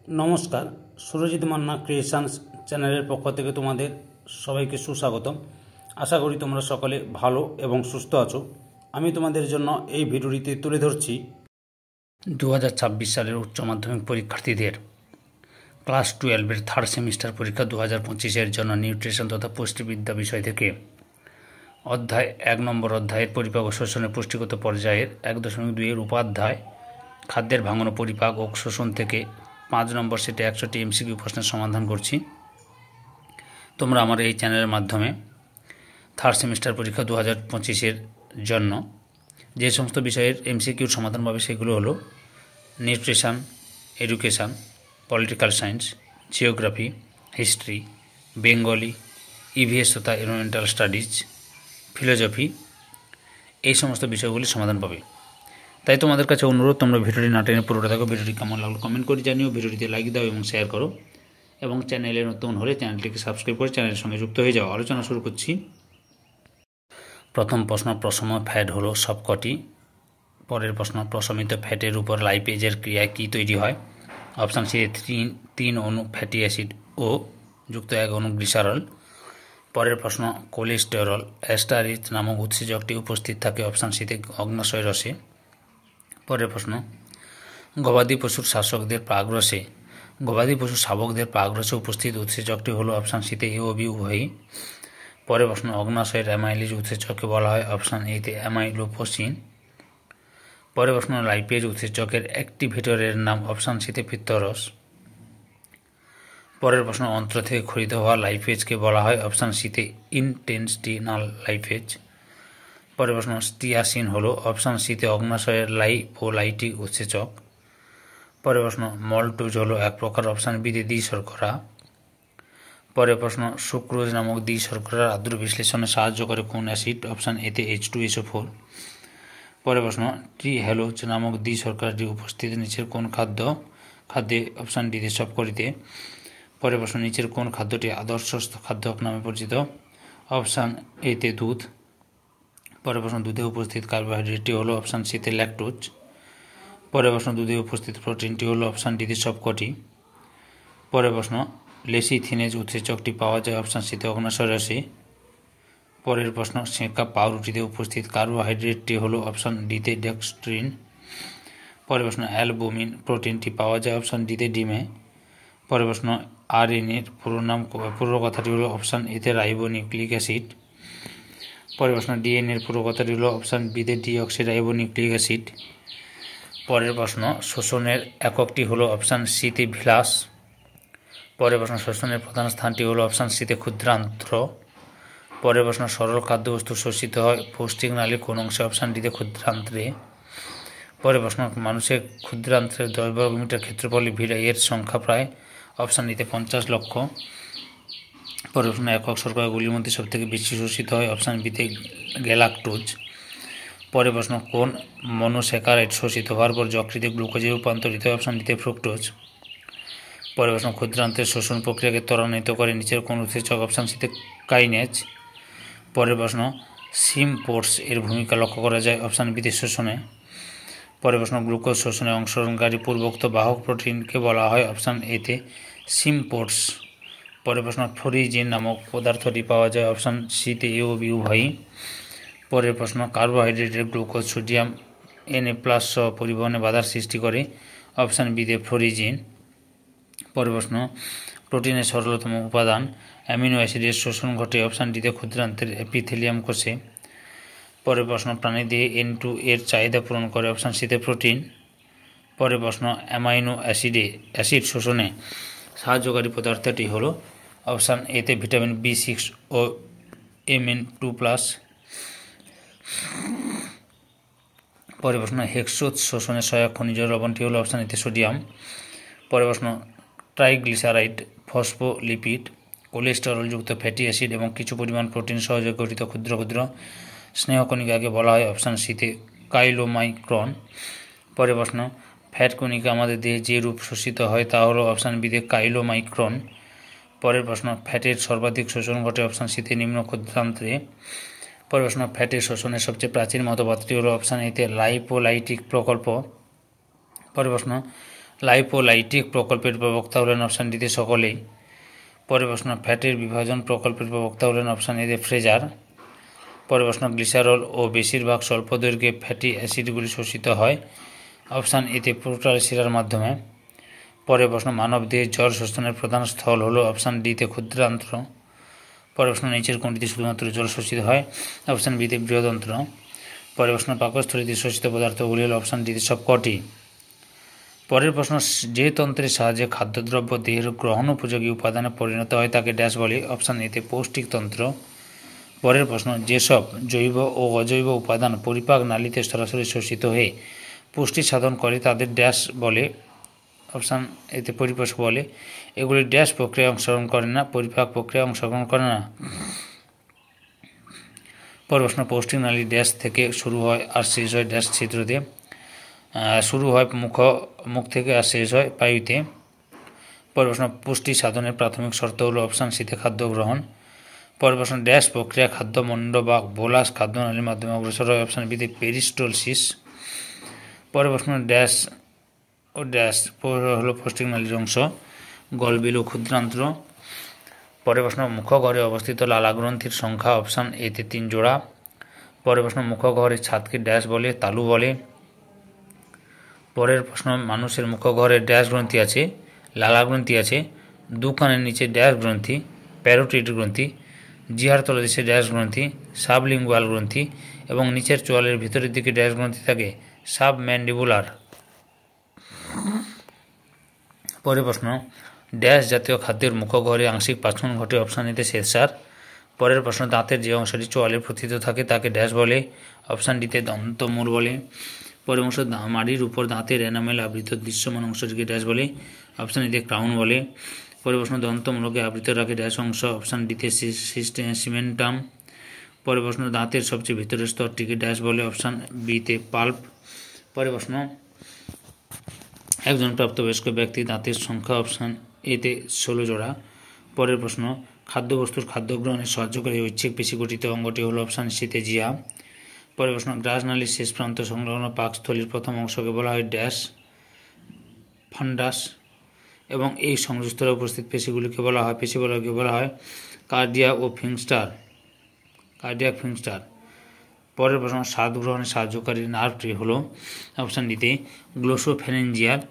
নমস্কার, সুরজিৎ মান্না ক্রিয়েশনস চ্যানেলের পক্ষ থেকে তোমাদের সবাইকে সুস্বাগতম। আশা করি তোমরা সকলে ভালো এবং সুস্থ আছো। আমি তোমাদের জন্য এই ভিডিওটিতে তুলে ধরছি 2026 সালের উচ্চ মাধ্যমিক পরীক্ষার্থীদের ক্লাস 12-এর থার্ড সেমিস্টার পরীক্ষা 2025-এর জন্য নিউট্রিশন তথা পুষ্টিবিদ্যা বিষয় থেকে অধ্যায় 1 নম্বর অধ্যায়ের পরিপাক ও শোষণের পুষ্টিগত পর্যায়ের 1.2-এর উপাধ্যায় খাদ্যের ভাঙন ও পরিপাক ও শোষণ থেকে 5 নম্বর সেটে 100টি এমসিকিউ প্রশ্নের সমাধান করছি। তোমরা আমার এই চ্যানেলের মাধ্যমে থার্ড সেমিস্টার পরীক্ষা 2025-এর জন্য যে সমস্ত বিষয়ের এমসিকিউর সমাধান পাবে সেগুলো হলো nutrition, education, political science, geography, history, Bengali, EVS তথা এনভায়রনমেন্টাল স্টাডিজ, ফিলোসফি, এই সমস্ত বিষয়গুলি সমাধান পাবে। তাই তোমাদের কাছে অনুরোধ, তোমরা ভিডিওটি না টেনে পুরোটা দেখো। ভিডিওটি কেমন লাগলো কমেন্ট করে জানিও, ভিডিওটিতে লাইক দাও এবং শেয়ার করো, এবং চ্যানেলে নতুন হলে চ্যানেলটিকে সাবস্ক্রাইব করে চ্যানেলের সঙ্গে যুক্ত হয়ে যাও। আলোচনা শুরু করছি। প্রথম প্রশ্ন, প্রশম ফ্যাট হলো সবকটি। পরের প্রশ্ন, প্রশমিত ফ্যাটের উপর লাইপেজের ক্রিয়ায় কী তৈরি হয়? অপশান সি 3 অণু ফ্যাটি অ্যাসিড ও যুক্ত 1 অণু গ্লিসারল। পরের প্রশ্ন, কোলেস্টেরল অ্যাস্টারিচ নামক উৎসেচকটি উপস্থিত থাকে অপশান সিতে অগ্নাশয় রসে। পরের প্রশ্ন, গবাদি পশুর শাসকদের প্রাগরসে গবাদি পশুর শাবকদের প্রাগরসে উপস্থিত উৎসেচকটি হলো অপশান সিতে এ ও বি উভয়ই। পরের প্রশ্ন, অগ্নাশয়ের অ্যামাইলেজ উৎসেচককে বলা হয় অপশান এতে অ্যামাইলোপোসিন। পরের প্রশ্ন, লাইপেজ উৎসেচকের অ্যাক্টিভেটরের নাম অপশান সিতে পিত্তরস। পরের প্রশ্ন, অন্ত্র থেকে ক্ষরিত হওয়া লাইপেজকে বলা হয় অপশান সিতে ইনটেস্টিনাল লাইপেজ। পরের প্রশ্ন, স্টিয়াসিন হলো অপশান সিতে অগ্নাশয়ের লাইপোলাইটিক উৎসেচক। পরের প্রশ্ন, মল্টোজ হলো এক প্রকার অপশান বিতে দ্বি শর্করা। পরের প্রশ্ন, সুক্রোজ নামক দ্বি শর্করার আদ্র বিশ্লেষণে সাহায্য করে কোন অ্যাসিড? অপশান এতে H2SO4। পরের প্রশ্ন, ট্রিহ্যালোজ নামক দ্বি শর্করাটি উপস্থিত নিচের কোন খাদ্যে? অপশান ডিতে সবকটিতে। পরের প্রশ্ন, নিচের কোন খাদ্যটি আদর্শ খাদ্য নামে পরিচিত? অপশান এতে দুধ। পরের প্রশ্ন, দুধে উপস্থিত কার্বোহাইড্রেটটি হলো অপশান সিতে ল্যাকটোজ। পরের প্রশ্ন, দুধে উপস্থিত প্রোটিনটি হলো অপশান ডিতে সবকটি। পরের প্রশ্ন, লেসিথিনেজ উৎসেচকটি পাওয়া যায় অপশান সিতে অগ্নাশয় রসে। পরের প্রশ্ন, সেঁকা পাউরুটিতে উপস্থিত কার্বোহাইড্রেটটি হলো অপশান ডিতে ডেক্সট্রিন। পরের প্রশ্ন, অ্যালবুমিন প্রোটিনটি পাওয়া যায় অপশান ডিতে ডিমে। পরের প্রশ্ন, আরএনএর পুরো কথাটি হলো অপশান এতে রাইবোনিউক্লিক অ্যাসিড। পরের প্রশ্ন, ডিএনএর পুরো কথাটি হলো অপশান বিতে ডিঅক্সিরাইবোনিউক্লিক অ্যাসিড। পরের প্রশ্ন, শোষণের এককটি হলো অপশান সিতে ভিলাস। পরের প্রশ্ন, শোষণের প্রধান স্থানটি হলো অপশান সিতে ক্ষুদ্রান্ত্র। পরের প্রশ্ন, সরল খাদ্যবস্তু শোষিত হয় পৌষ্টিক নালীর কোন অংশে? অপশান ডিতে ক্ষুদ্রান্ত্রে। পরের প্রশ্ন, মানুষের ক্ষুদ্রান্ত্রের 10 বর্গমিটার ক্ষেত্রফলে ভিড় এর সংখ্যা প্রায়? অপশান ডিতে 50 লক্ষ। পরের প্রশ্ন, একক শর্করাগুলির মধ্যে সবথেকে বেশি শোষিত হয়? অপশান বিতে গ্যালাক্টোজ। পরের প্রশ্ন, কোন মনোস্যাকারাইড শোষিত হওয়ার পর যকৃতে গ্লুকোজে রূপান্তরিত হয়? অপশান ডিতে ফ্রুক্টোজ। পরের প্রশ্ন, ক্ষুদ্রান্ত্রের শোষণ প্রক্রিয়াকে ত্বরান্বিত করে নিচের কোন উৎসেচক? অপশান সিতে কাইনেজ। পরের প্রশ্ন, সিমপোর্স এর ভূমিকা লক্ষ্য করা যায় অপশান বিতে শোষণে। পরের প্রশ্ন, গ্লুকোজ শোষণে অংশগ্রহণকারী পূর্বোক্ত বাহক প্রোটিনকে বলা হয় অপশান এতে সিমপোর্স। পরের প্রশ্ন, ফ্লোরিজিন নামক পদার্থটি পাওয়া যায় অপশান সিতে এ ও বি উভয়ই। পরের প্রশ্ন, কার্বোহাইড্রেটের গ্লুকোজ সোডিয়াম Na+ সহ পরিবহনে বাধার সৃষ্টি করে? অপশান বিতে ফ্লোরিজিন। পরের প্রশ্ন, প্রোটিনের সরলতম উপাদান অ্যামিনো অ্যাসিডের শোষণ ঘটে? অপশান ডিতে ক্ষুদ্রান্ত্রের এপিথেলিয়াম কোষে। পরের প্রশ্ন, প্রাণীদেহে N2 এর চাহিদা পূরণ করে? অপশান সিতে প্রোটিন। পরের প্রশ্ন, অ্যামাইনো অ্যাসিড শোষণে সাহায্যকারী পদার্থটি হলো? অপশান এতে ভিটামিন B6 ও Mn2+। পরের প্রশ্ন, হেক্সোজ শোষণে সহায়ক খনিজ লবণটি হলো? অপশান এতে সোডিয়াম। পরের প্রশ্ন, ট্রাইগ্লিসারাইড, ফসফোলিপিড, কোলেস্টেরলযুক্ত ফ্যাটি অ্যাসিড এবং কিছু পরিমাণ প্রোটিন সহযোগে গঠিত ক্ষুদ্র ক্ষুদ্র স্নেহকণিকাকে বলা হয়? অপশান সিতে কাইলোমাইক্রন। পরের প্রশ্ন, ফ্যাট কণিকা আমাদের দেহে যে রূপ শোষিত হয় তা হলো? অপশান বিতে কাইলোমাইক্রন। পরের প্রশ্ন, ফ্যাটের সর্বাধিক শোষণ ঘটে? অপশান সিতে নিম্ন ক্ষুদ্রান্ত্রে। পরের প্রশ্ন, ফ্যাটের শোষণের সবচেয়ে প্রাচীন মতবাদটি হলো? অপশান এতে লাইপোলাইটিক প্রকল্প। পরের প্রশ্ন, লাইপোলাইটিক প্রকল্পের প্রবক্তা হলেন অপশান ডিতে সকলেই। পরের প্রশ্ন ফ্যাটের বিভাজন প্রকল্পের প্রবক্তা হলেন অপশান এতে ফ্রেজার। পরের প্রশ্ন গ্লিসারল ও বেশিরভাগ স্বল্প দৈর্ঘ্যে ফ্যাটি অ্যাসিডগুলি শোষিত হয় অপশান এতে পোর্টাল শিরার মাধ্যমে। পরের প্রশ্ন মানবদেহের জল শোষণের প্রধান স্থল হলো অপশান ডিতে ক্ষুদ্রান্ত্র। পরের প্রশ্ন নিচের কোনটিতে শুধুমাত্র জল শোষিত হয় অপশান বিতে বৃহদন্ত্র। পরের প্রশ্ন পাকস্থলীতে শোষিত পদার্থগুলি হল অপশান ডিতে সবকটি। পরের প্রশ্ন যে তন্ত্রের সাহায্যে খাদ্যদ্রব্য দেহের গ্রহণ উপযোগী উপাদানে পরিণত হয় তাকে ড্যাশ বলে অপশান এতে পৌষ্টিক তন্ত্র। পরের প্রশ্ন যেসব জৈব ও অজৈব উপাদান পরিপাক নালীতে সরাসরি শোষিত হয়ে পুষ্টি সাধন করে তাদের ড্যাশ বলে অপশান এতে পরিপোষক বলে। এগুলি ড্যাশ প্রক্রিয়ায় অংশগ্রহণ করে না, পরিপাক প্রক্রিয়ায় অংশগ্রহণ করে না। পরের প্রশ্ন পৌষ্টিক নালী ড্যাশ থেকে শুরু হয় আর শেষ হয় ড্যাশ ছিদ্র দিয়ে। শুরু হয় মুখ থেকে আর শেষ হয় পায়ুতে। পরের প্রশ্ন পুষ্টি সাধনের প্রাথমিক শর্ত হলো অপশান সিতে খাদ্য গ্রহণ। পরের প্রশ্ন ড্যাশ প্রক্রিয়া খাদ্যমণ্ড বা বোলাস খাদ্যনালীর মাধ্যমে অগ্রসর হয় অপশান বিতে পেরিস্টোলসিস। পরের প্রশ্ন ড্যাশ ও ড্যাশ হলো পৌষ্টিক নালীর অংশ গলবিল ও ক্ষুদ্রান্ত্র। পরের প্রশ্ন মুখগহ্বরে অবস্থিত লালাগ্রন্থির সংখ্যা অপশান এতে 3 জোড়া। পরের প্রশ্ন মুখগহ্বরের ছাদকে ড্যাশ বলে তালু বলে। পরের প্রশ্ন মানুষের মুখগহ্বরে ড্যাশ গ্রন্থি আছে, লালা গ্রন্থি আছে, দুকানের নিচে ড্যাশ গ্রন্থি, প্যারোটিড গ্রন্থি, জিহার তলদেশে ড্যাশ গ্রন্থি, সাবলিঙ্গুয়াল গ্রন্থি এবং নিচের চোয়ালের ভিতরের দিকে ড্যাশ গ্রন্থি থাকে সাবম্যান্ডিবুলার। পরের প্রশ্ন ড্যাশ জাতীয় খাদ্যের মুখগহ্বরে আংশিক পাচন ঘটে অপশান এতে শ্বেতসার। পরের প্রশ্ন দাঁতের যে অংশটি চোয়ালে প্রথিত থাকে তাকে ড্যাশ বলে অপশান ডিতে দন্তমূল বলে। পরের অংশ মাড়ির উপর দাঁতের এনামেল আবৃত দৃশ্যমান অংশটিকে ড্যাশ বলে অপশান এতে ক্রাউন বলে। পরের প্রশ্ন দন্তমূলকে আবৃত রাখে ড্যাশ অংশ অপশান ডিতে সিমেন্টাম। পরের প্রশ্ন দাঁতের সবচেয়ে ভিতরের স্তরটিকে ড্যাশ বলে অপশান বিতে পাল্প। পরের প্রশ্ন একজন প্রাপ্তবয়স্ক ব্যক্তি দাঁতের সংখ্যা অপশান এতে 16 জোড়া। পরের প্রশ্ন খাদ্যবস্তুর খাদ্য গ্রহণে সাহায্যকারী ঐচ্ছিক পেশি গঠিত অঙ্গটি হল অপশান সিতে জিয়া। পরের প্রশ্ন গ্রাসনালীর শেষ প্রান্ত সংলগ্ন পাকস্থলীর প্রথম অংশকে বলা হয় ড্যাশ ফান্ডাস এবং এই সংযোগস্থলে উপস্থিত পেশিগুলিকে বলা হয় কার্ডিয়াক ও ফিংস্টার। পরের প্রশ্ন স্বাদ গ্রহণে সাহায্যকারী নার্ভটি হল অপশান ডিতে গ্লোসোফেরেঞ্জিয়াল।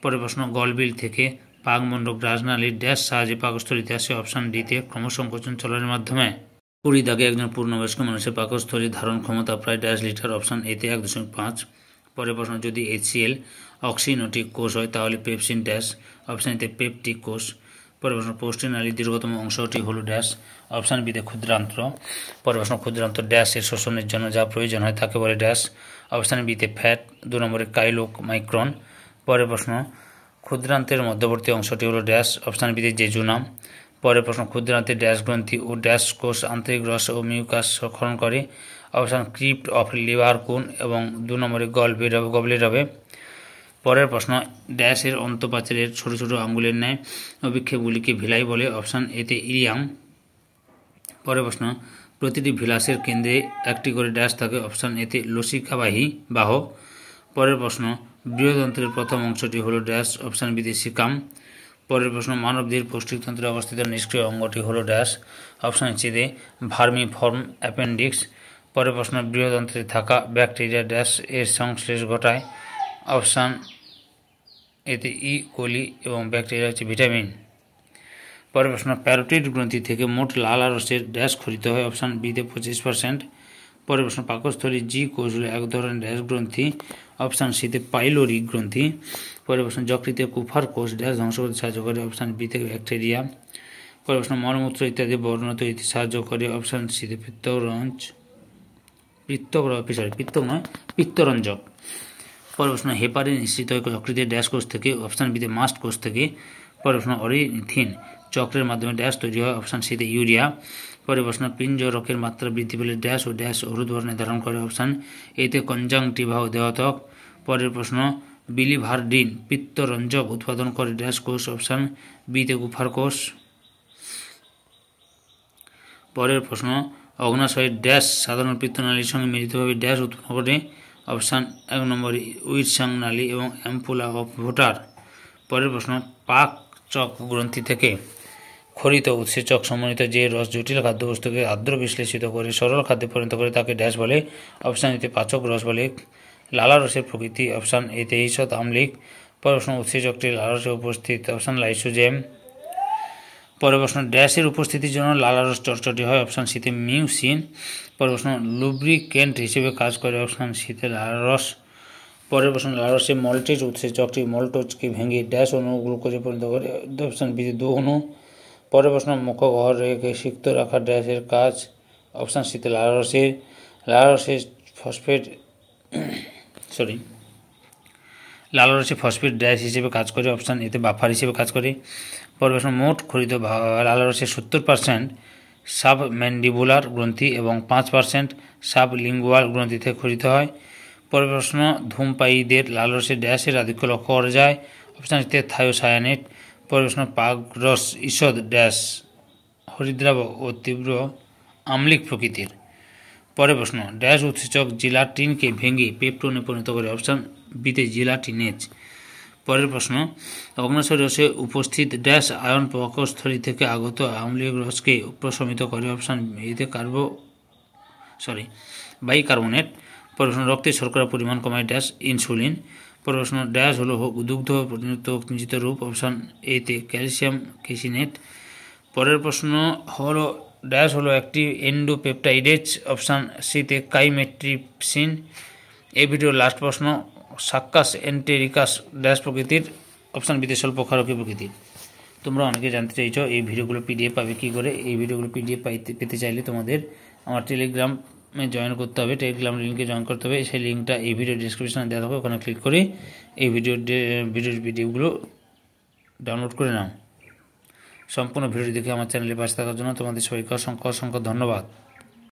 পরের প্রশ্ন গলবিল থেকে পাকমণ্ড গ্রাসনালীর ড্যাশ সাহায্যে পাকস্থলীতে আসে অপশান ডিতে ক্রমসংকোচন চলনের মাধ্যমে। 20 দাগে একজন পূর্ণবয়স্ক মানুষের পাকস্থলী ধারণ ক্ষমতা প্রায় ড্যাশ লিটার অপশান এতে 1.5। পরের প্রশ্ন যদি HCl অক্সিনোটিক কোষ হয় তাহলে পেপসিন ড্যাশ অপশান এতে পেপটিক কোষ। পরের প্রশ্ন পৌষ্টিক নালীর দীর্ঘতম অংশটি হল ড্যাশ অপশান বিতে ক্ষুদ্রান্ত্র। পরের প্রশ্ন ক্ষুদ্রান্ত্র ড্যাশের শোষণের জন্য যা প্রয়োজন হয় তাকে বলে ড্যাশ অপশান বিতে ফ্যাট 2 নম্বরে কাইলোমাইক্রন। পরের প্রশ্ন ক্ষুদ্রান্তের মধ্যবর্তী অংশটি হল ড্যাশ অপশান বিতে জেজুনাম। পরের প্রশ্ন ক্ষুদ্রান্তের ড্যাশ গ্রন্থি ও ড্যাশ কোষ আন্তরিক রস ও মিউকাস সংরক্ষণ করে অপশান ক্রিপ্ট অফ লিভার কোন এবং 2 নম্বরে গবলেট হবে। পরের প্রশ্ন ড্যাশের অন্তঃপ্রাচীরের ছোট ছোট আঙ্গুলের ন্যায় অভিক্ষেপগুলিকে ভিলাই বলে অপশান এতে ইরিয়াম। পরের প্রশ্ন প্রতিটি ভিলাসের কেন্দ্রে একটি করে ড্যাশ থাকে অপশান এতে লসিকাবাহী বাহ। পরের প্রশ্ন বৃহদন্ত্রের প্রথম অংশটি হল ড্যাশ অপশান বিতে সিকাম। পরের প্রশ্ন মানবদেহের পৌষ্টিকতন্ত্রে অবস্থিত নিষ্ক্রিয় অঙ্গটি হল ড্যাশ অপশান সিতে ভার্মিফর্ম অ্যাপেন্ডিক্স। পরের প্রশ্ন বৃহদন্ত্রে থাকা ব্যাকটেরিয়া ড্যাশ এর সংশ্লেষ ঘটায় অপশান এতে ই কোলি এবং ব্যাকটেরিয়া হচ্ছে ভিটামিন। পরের প্রশ্ন প্যারোটিড গ্রন্থি থেকে মোট লালা রসের ড্যাশ খরিত হয় অপশান বিতে 25%। পরের প্রশ্ন পাকস্থলী জি কোষগুলো এক ধরনের ড্যাশ গ্রন্থি অপশান সিতে পাইলোরি গ্রন্থি। পরের প্রশ্ন যকৃতে কুফার কোষ ড্যাশ ধ্বংস করতে সাহায্য করে অপশান বিতে ব্যাকটেরিয়া। পরের প্রশ্ন মলমূত্র ইত্যাদি বর্ণ তৈরিতে সাহায্য করে অপশান সিতে পিত্তরঞ্জক। পরের প্রশ্ন হেপারিন নিঃসৃত হয় যকৃতের ড্যাশ কোষ থেকে অপশান বিতে মাস্ট কোষ থেকে। পরের প্রশ্ন অরিনিথিন চক্রের মাধ্যমে ড্যাশ তৈরি হয় অপশান সিতে ইউরিয়া। পরের প্রশ্ন পিঞ্জরকের মাত্রা বৃদ্ধি পেলে ড্যাশ ও ড্যাশ হলুদ বর্ণে ধারণ করে অপশান এতে কনজাংটিভা ও দেহত্বক। পরের প্রশ্ন বিলিভারডিন পিত্তরঞ্জক উৎপাদন করে ড্যাশ কোষ অপশান বিতে কুফার কোষ। পরের প্রশ্ন অগ্নাশয়ের ড্যাশ সাধারণ পিত্তনালীর সঙ্গে মিলিতভাবে ড্যাশ উৎপন্ন করে অপশান 1 নম্বর উইটসাং নালী এবং অ্যাম্পুলা অফ ভোটার। পরের প্রশ্ন, পাকচক গ্রন্থি থেকে ক্ষরিত উৎসেচক সমন্বিত যে রস জটিল খাদ্যবস্তুকে আর্দ্র বিশ্লেষিত করে সরল খাদ্যে পরিণত করে তাকে ড্যাশ বলে? অপশান এতে পাচক রস বলে। লালা রসের প্রকৃতি? অপশান এতে ঈষৎ আম্লিক। পরের প্রশ্ন, উৎসেচকটি লালা রসে উপস্থিত? অপশান লাইসোজেম। পরের প্রশ্ন, ড্যাশের উপস্থিতির জন্য লালা রস চটচটি হয়? অপশান সিতে মিউসিন। পরের প্রশ্ন, লুব্রিকেন্ট হিসেবে কাজ করে? অপশান সিতে লালা রস। পরের প্রশ্ন, লালা রসে মল্টেজ উৎসেচকটি মল্টোজকে ভেঙে ড্যাশ অণু গ্লুকোজে পরিণত করে? অপশান বিতে দু অণু। পরের প্রশ্ন, মুখ্য ঘরকে সিক্ত রাখা ড্যাশের কাজ? অপশান সিতে লালা রসের। লালা রসে ফসফেট ড্যাশ হিসেবে কাজ করে? অপশান এতে বাফার হিসেবে কাজ করে। পরের প্রশ্ন, মোট ক্ষরিত লালা রসের 70% সাবম্যান্ডিবুলার গ্রন্থি এবং 5% সাবলিঙ্গুয়াল গ্রন্থি থেকে ক্ষরিত হয়। পরের প্রশ্ন, ধূমপায়ীদের লালা রসে ড্যাশের আধিক্য লক্ষ্য করা যায়? অপশান এতে থায়োসায়ানেট। পরের প্রশ্ন, পাকরস ঈষৎ ড্যাশ হরিদ্রাব ও তীব্র আম্লিক প্রকৃতির। পরের প্রশ্ন, ড্যাশ উৎসেচক জিলাটিনকে ভেঙে পেপটোনে পরিণত করে? অপশান বিতে জিলাটিনেজ। পরের প্রশ্ন, অগ্ন্যাশয় রসে উপস্থিত ড্যাশ আয়ন পাকস্থলী থেকে আগত আম্লীয় রসকে প্রশমিত করে? অপশান এতে বাইকার্বনেট। পরের প্রশ্ন, রক্তে শর্করার পরিমাণ কমায় ড্যাশ ইনসুলিন। পরের প্রশ্ন, ড্যাশ হলো দুগ্ধ পরিণত কিঞ্চিত রূপ? অপশান এতে ক্যালসিয়াম কেসিনেট। পরের প্রশ্ন হলো, ড্যাশ হলো একটি এন্ডোপেপটাইডেজ? অপশান সিতে কাইমেট্রিপসিন। এই ভিডিওর লাস্ট প্রশ্ন, সাক্কাস এন্টেরিকাস ড্যাশ প্রকৃতির? অপশান বিতে স্বল্প ক্ষারকীয় প্রকৃতির। তোমরা অনেকে জানতে চাইছো এই ভিডিওগুলো পিডিএফ পাবে কী করে। এই ভিডিওগুলো পিডিএফ পেতে চাইলে তোমাদের আমার টেলিগ্রামে জয়েন করতে হবে। টেলিগ্রাম লিঙ্কে জয়েন করতে হবে। সেই লিঙ্কটা এই ভিডিও ডিসক্রিপশনে দেওয়া থাকবে, ওখানে ক্লিক করে এই ভিডিওর পিডিএফগুলো ডাউনলোড করে নাও। সম্পূর্ণ ভিডিওটি দেখে আমার চ্যানেলে পাশে থাকার জন্য তোমাদের সবাইকে অসংখ্য ধন্যবাদ।